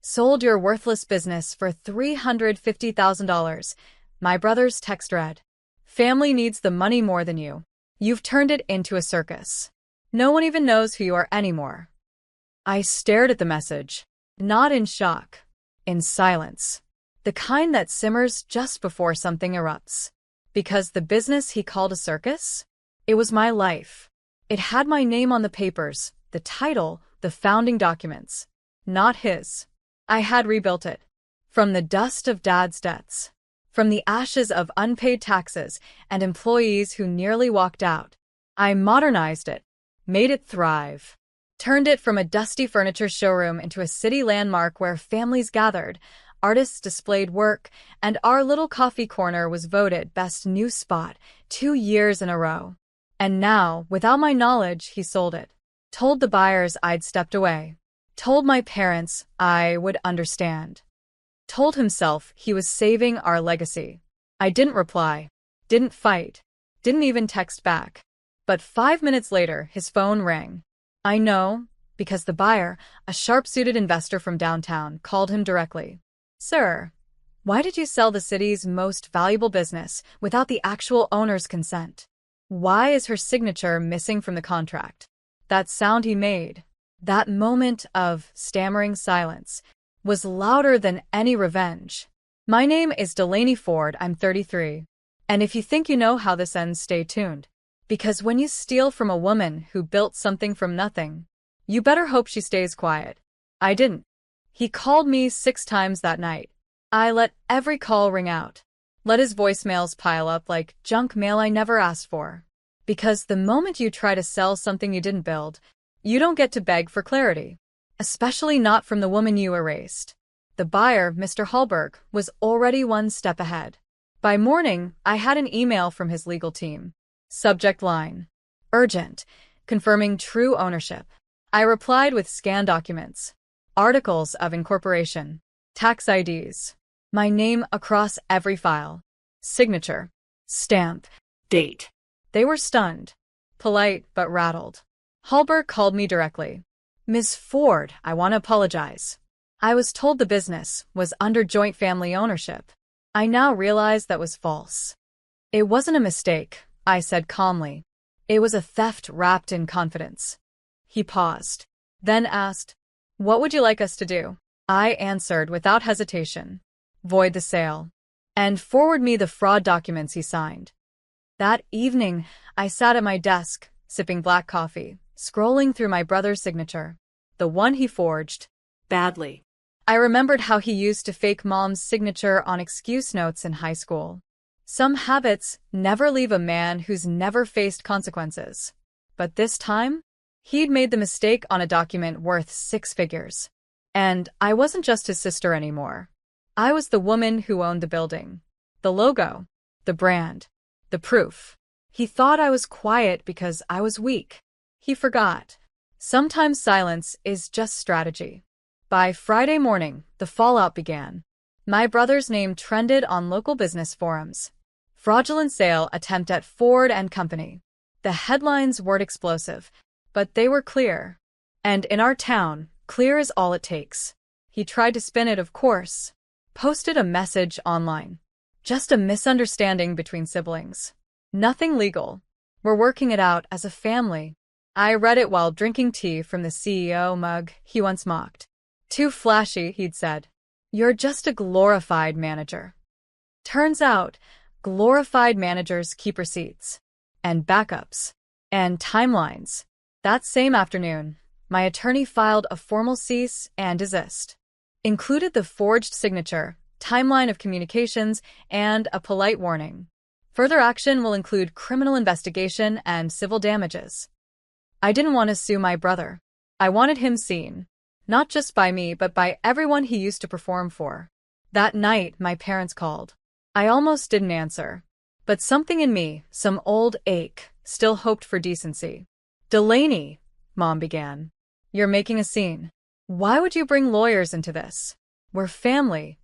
Sold your worthless business for $350,000. My brother's text read. Family needs the money more than you. You've turned it into a circus. No one even knows who you are anymore. I stared at the message, not in shock, in silence. The kind that simmers just before something erupts. Because the business he called a circus? It was my life. It had my name on the papers, the title, the founding documents. Not his. I had rebuilt it. From the dust of Dad's debts. From the ashes of unpaid taxes and employees who nearly walked out. I modernized it, made it thrive. Turned it from a dusty furniture showroom into a city landmark where families gathered, artists displayed work, and our little coffee corner was voted best new spot 2 years in a row. And now, without my knowledge, he sold it. Told the buyers I'd stepped away. Told my parents I would understand. Told himself he was saving our legacy. I didn't reply, didn't fight, didn't even text back. But 5 minutes later, his phone rang. I know, because the buyer, a sharp-suited investor from downtown, called him directly. Sir, why did you sell the city's most valuable business without the actual owner's consent? Why is her signature missing from the contract? That sound he made, that moment of stammering silence, was louder than any revenge. My name is Delaney Ford, I'm 33. And if you think you know how this ends, stay tuned. Because when you steal from a woman who built something from nothing, you better hope she stays quiet. I didn't. He called me 6 times that night. I let every call ring out. Let his voicemails pile up like junk mail I never asked for. Because the moment you try to sell something you didn't build, you don't get to beg for clarity. Especially not from the woman you erased. The buyer, Mr. Hallberg, was already 1 step ahead. By morning, I had an email from his legal team. Subject line: urgent, confirming true ownership. I replied with scanned documents, articles of incorporation, tax IDs, my name across every file, signature, stamp, date. They were stunned, polite but rattled. Hallberg called me directly. Ms. Ford, I want to apologize. I was told the business was under joint family ownership. I now realize that was false. It wasn't a mistake, I said calmly. It was a theft wrapped in confidence. He paused, then asked, What would you like us to do? I answered without hesitation. Void the sale. And forward me the fraud documents he signed. That evening, I sat at my desk, sipping black coffee, scrolling through my brother's signature. The one he forged. Badly. I remembered how he used to fake Mom's signature on excuse notes in high school. Some habits never leave a man who's never faced consequences. But this time, he'd made the mistake on a document worth 6 figures. And I wasn't just his sister anymore. I was the woman who owned the building. The logo. The brand. The proof. He thought I was quiet because I was weak. He forgot. Sometimes silence is just strategy. By Friday morning, the fallout began. My brother's name trended on local business forums. Fraudulent sale attempt at Ford and Company. The headlines weren't explosive, but they were clear. And in our town, clear is all it takes. He tried to spin it, of course. Posted a message online. Just a misunderstanding between siblings. Nothing legal. We're working it out as a family. I read it while drinking tea from the CEO mug he once mocked. Too flashy, he'd said. You're just a glorified manager. Turns out, glorified managers keep receipts. And backups. And timelines. That same afternoon, my attorney filed a formal cease and desist. Included the forged signature, timeline of communications, and a polite warning. Further action will include criminal investigation and civil damages. I didn't want to sue my brother. I wanted him seen. Not just by me, but by everyone he used to perform for. That night, my parents called. I almost didn't answer. But something in me, some old ache, still hoped for decency. Delaney, Mom began. You're making a scene. Why would you bring lawyers into this? We're family.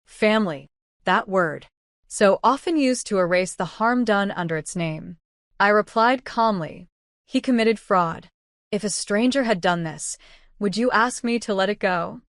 Family. That word. So often used to erase the harm done under its name. I replied calmly. He committed fraud. If a stranger had done this, would you ask me to let it go?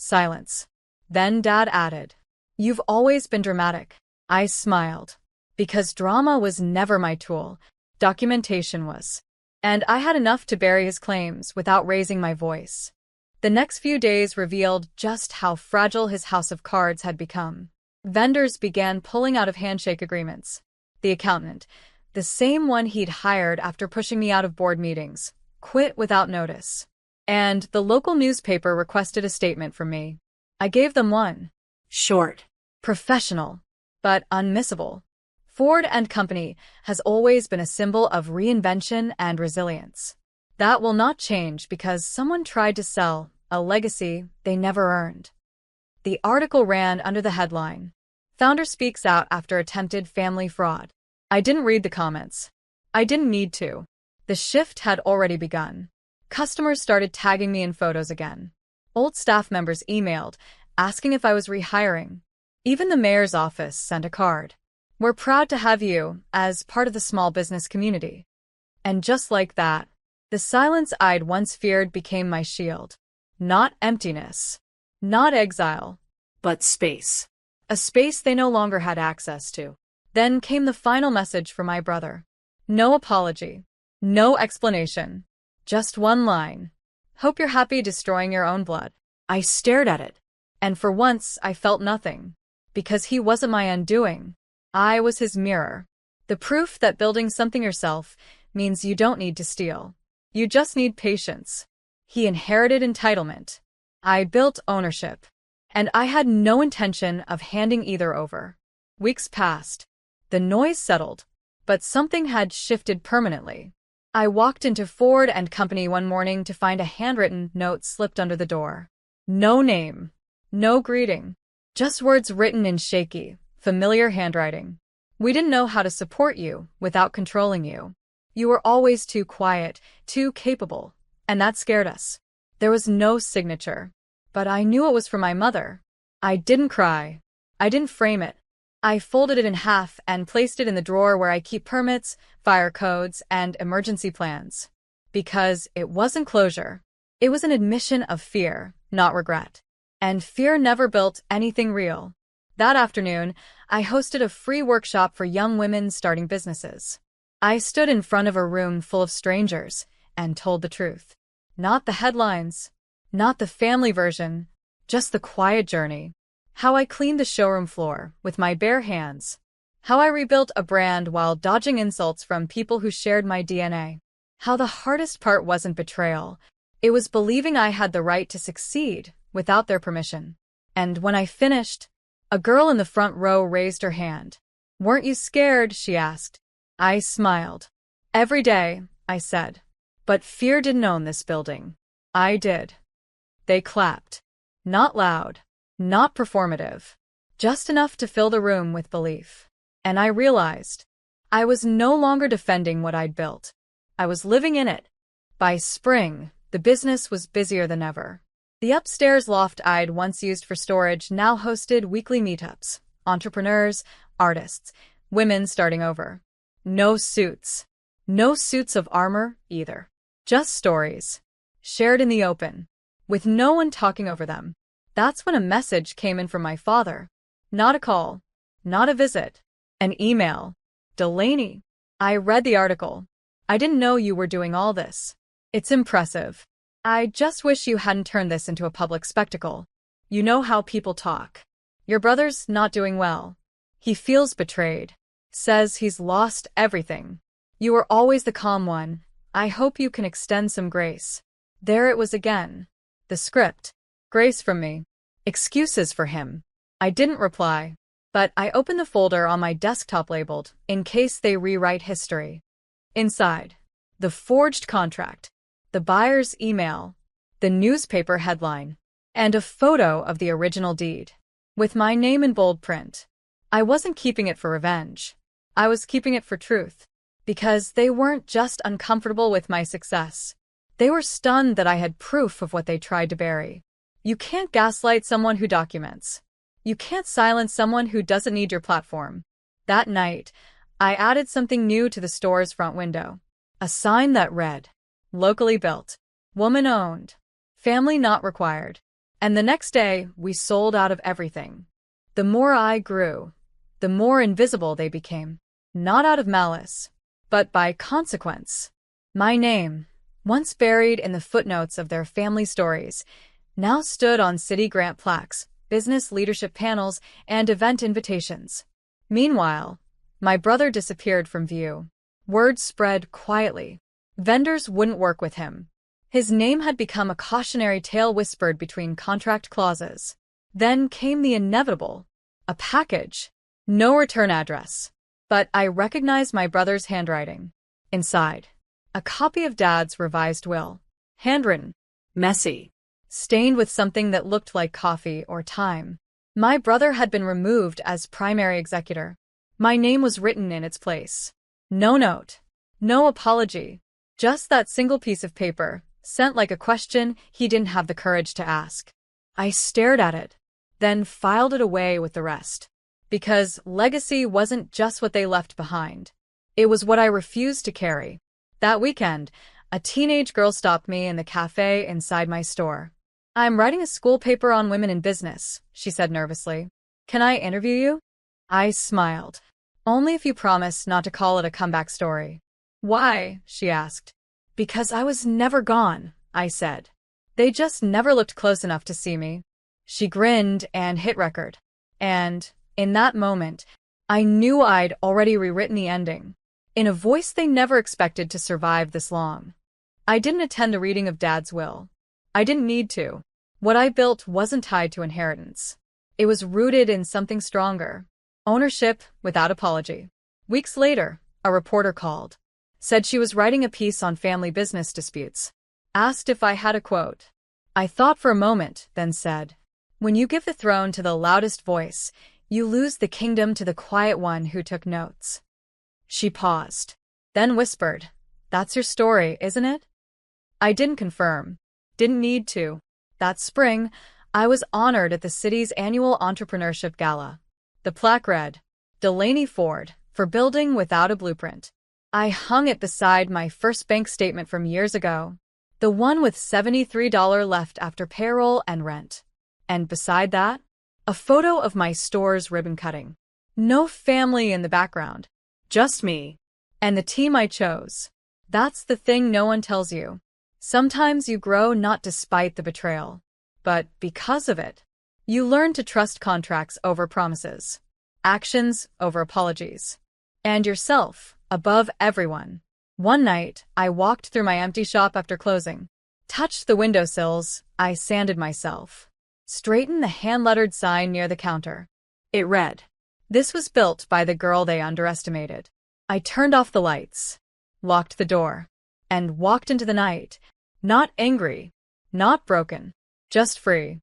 Silence. Then Dad added, "You've always been dramatic." I smiled. Because drama was never my tool, documentation was. And I had enough to bury his claims without raising my voice. The next few days revealed just how fragile his house of cards had become. Vendors began pulling out of handshake agreements. The accountant, the same one he'd hired after pushing me out of board meetings, quit without notice. And the local newspaper requested a statement from me. I gave them one. Short, professional, but unmissable. Ford and Company has always been a symbol of reinvention and resilience. That will not change because someone tried to sell a legacy they never earned. The article ran under the headline, "Founder Speaks Out After Attempted Family Fraud." I didn't read the comments. I didn't need to. The shift had already begun. Customers started tagging me in photos again. Old staff members emailed, asking if I was rehiring. Even the mayor's office sent a card. "We're proud to have you as part of the small business community." And just like that, the silence I'd once feared became my shield. Not emptiness, not exile, but space. A space they no longer had access to. Then came the final message from my brother. No apology, no explanation, just one line. "Hope you're happy destroying your own blood." I stared at it, and for once I felt nothing. Because he wasn't my undoing. I was his mirror. The proof that building something yourself means you don't need to steal. You just need patience. He inherited entitlement. I built ownership. And I had no intention of handing either over. Weeks passed. The noise settled, but something had shifted permanently. I walked into Ford and Company one morning to find a handwritten note slipped under the door. No name, no greeting, just words written in shaky, familiar handwriting. "We didn't know how to support you without controlling you. You were always too quiet, too capable, and that scared us." There was no signature, but I knew it was from my mother. I didn't cry. I didn't frame it. I folded it in half and placed it in the drawer where I keep permits, fire codes, and emergency plans. Because it wasn't closure. It was an admission of fear, not regret. And fear never built anything real. That afternoon, I hosted a free workshop for young women starting businesses. I stood in front of a room full of strangers and told the truth. Not the headlines, not the family version, just the quiet journey. How I cleaned the showroom floor with my bare hands. How I rebuilt a brand while dodging insults from people who shared my DNA. How the hardest part wasn't betrayal. It was believing I had the right to succeed without their permission. And when I finished, a girl in the front row raised her hand. "Weren't you scared?" she asked. I smiled. "Every day," I said. "But fear didn't own this building. I did." They clapped. Not loud. Not performative. Just enough to fill the room with belief. And I realized I was no longer defending what I'd built. I was living in it. By spring, the business was busier than ever. The upstairs loft I'd once used for storage now hosted weekly meetups. Entrepreneurs, artists, women starting over. No suits. No suits of armor, either. Just stories. Shared in the open. With no one talking over them. That's when a message came in from my father. Not a call. Not a visit. An email. "Delaney, I read the article. I didn't know you were doing all this. It's impressive. I just wish you hadn't turned this into a public spectacle. You know how people talk. Your brother's not doing well. He feels betrayed. Says he's lost everything. You were always the calm one. I hope you can extend some grace." There it was again. The script. Grace from me. Excuses for him. I didn't reply. But I opened the folder on my desktop labeled, "In case they rewrite history." Inside, the forged contract, the buyer's email, the newspaper headline, and a photo of the original deed, with my name in bold print. I wasn't keeping it for revenge. I was keeping it for truth. Because they weren't just uncomfortable with my success. They were stunned that I had proof of what they tried to bury. You can't gaslight someone who documents. You can't silence someone who doesn't need your platform. That night, I added something new to the store's front window. A sign that read, "Locally built. Woman owned. Family not required." And the next day, we sold out of everything. The more I grew, the more invisible they became. Not out of malice, but by consequence. My name, once buried in the footnotes of their family stories, now stood on city grant plaques, business leadership panels, and event invitations. Meanwhile, my brother disappeared from view. Word spread quietly. Vendors wouldn't work with him. His name had become a cautionary tale whispered between contract clauses. Then came the inevitable. A package. No return address. But I recognized my brother's handwriting. Inside, a copy of Dad's revised will. Handwritten. Messy. Stained with something that looked like coffee or time. My brother had been removed as primary executor. My name was written in its place. No note. No apology. Just that single piece of paper, sent like a question he didn't have the courage to ask. I stared at it, then filed it away with the rest. Because legacy wasn't just what they left behind. It was what I refused to carry. That weekend, a teenage girl stopped me in the cafe inside my store. "I'm writing a school paper on women in business," she said nervously. "Can I interview you?" I smiled. "Only if you promise not to call it a comeback story." "Why?" she asked. "Because I was never gone," I said. "They just never looked close enough to see me." She grinned and hit record. And, in that moment, I knew I'd already rewritten the ending, in a voice they never expected to survive this long. I didn't attend a reading of Dad's will. I didn't need to. What I built wasn't tied to inheritance. It was rooted in something stronger. Ownership without apology. Weeks later, a reporter called. Said she was writing a piece on family business disputes. Asked if I had a quote. I thought for a moment, then said, "When you give the throne to the loudest voice, you lose the kingdom to the quiet one who took notes." She paused, then whispered, "That's your story, isn't it?" I didn't confirm. Didn't need to. That spring, I was honored at the city's annual entrepreneurship gala. The plaque read, "Delaney Ford, for building without a blueprint." I hung it beside my first bank statement from years ago, the one with $73 left after payroll and rent. And beside that, a photo of my store's ribbon cutting. No family in the background, just me and the team I chose. That's the thing no one tells you. Sometimes you grow not despite the betrayal, but because of it. You learn to trust contracts over promises, actions over apologies, and yourself above everyone. One night, I walked through my empty shop after closing, touched the windowsills, I sanded myself, straightened the hand-lettered sign near the counter. It read, "This was built by the girl they underestimated." I turned off the lights, locked the door, and walked into the night, not angry, not broken, just free.